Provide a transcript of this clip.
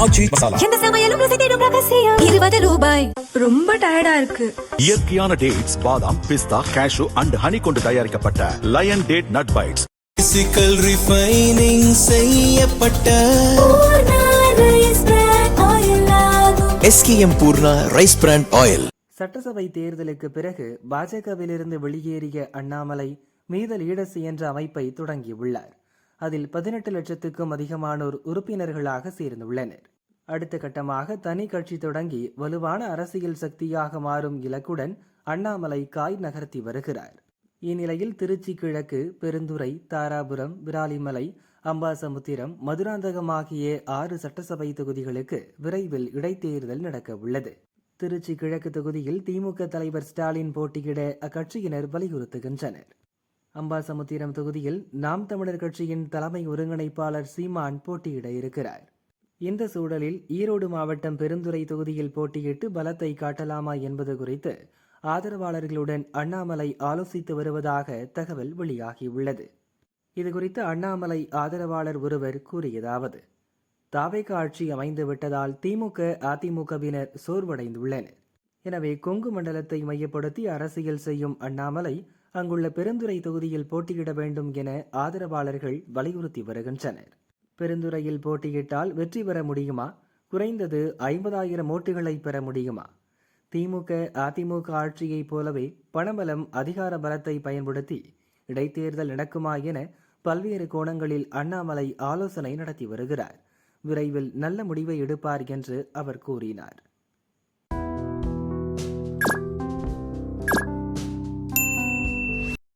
ஆச்சி மசாலா. எந்த சமையலும் ருசி தேடும் ரகசியம். 20 ரூபாய். ரொம்ப டயர்டா இருக்கு. இயற்கையான டேட்ஸ், பாதாம், பிஸ்தா, கேஷு அண்ட் ஹனி கொண்டு தயாரிக்கப்பட்ட lion date nut bites. Physical refining செய்யப்பட்ட SKM Poorna rice brand oil. சட்டசபை தேர்தலுக்கு பிறகு பாஜகவிலிருந்து வெளியேறிய அண்ணாமலை மீத லீடர்ஸ் என்ற அமைப்பை தொடங்கியுள்ளார். அதில் 18 லட்சத்துக்கும் அதிகமானோர் உறுப்பினர்களாக சேர்ந்துள்ளனர். அடுத்த கட்டமாக தனி கட்சி தொடங்கி வலுவான அரசியல் சக்தியாக மாறும் இலக்குடன் அண்ணாமலை காய் நகர்த்தி வருகிறார். இந்நிலையில் திருச்சி கிழக்கு, பெருந்துறை, தாராபுரம், விராலிமலை, அம்பாசமுத்திரம், மதுராந்தகம் ஆகிய 6 சட்டசபை தொகுதிகளுக்கு விரைவில் இடைத்தேர்தல் நடக்க உள்ளது. திருச்சி கிழக்கு தொகுதியில் திமுக தலைவர் ஸ்டாலின் போட்டியிட அக்கட்சியினர் வலியுறுத்துகின்றனர். அம்பாசமுத்திரம் தொகுதியில் நாம் தமிழர் கட்சியின் தலைமை ஒருங்கிணைப்பாளர் சீமான் போட்டியிட இருக்கிறார். இந்த சூழலில் ஈரோடு மாவட்டம் பெருந்துறை தொகுதியில் போட்டியிட்டு பலத்தை காட்டலாமா என்பது குறித்து ஆதரவாளர்களுடன் அண்ணாமலை ஆலோசித்து வருவதாக தகவல் வெளியாகியுள்ளது. இதுகுறித்து அண்ணாமலை ஆதரவாளர் ஒருவர் கூறியதாவது: தாவேக ஆட்சி அமைந்து விட்டதால் திமுக, அதிமுகவினர் சோர்வடைந்துள்ளனர். எனவே கொங்கு மண்டலத்தை மையப்படுத்தி அரசியல் செய்யும் அண்ணாமலை அங்குள்ள பெருந்துறை தொகுதியில் போட்டியிட வேண்டும் என ஆதரவாளர்கள் வலியுறுத்தி வருகின்றனர். பெருந்துறையில் போட்டியிட்டால் வெற்றி பெற முடியுமா? குறைந்தது 50,000 ஓட்டுகளை பெற முடியுமா? திமுக, அதிமுக ஆட்சியைப் போலவே பணபலம், அதிகார பலத்தை பயன்படுத்தி இடைத்தேர்தல் நடக்குமா என பல்வேறு கோணங்களில் அண்ணாமலை ஆலோசனை நடத்தி வருகிறார். விரைவில் நல்ல முடிவை எடுப்பார் என்று அவர் கூறினார்.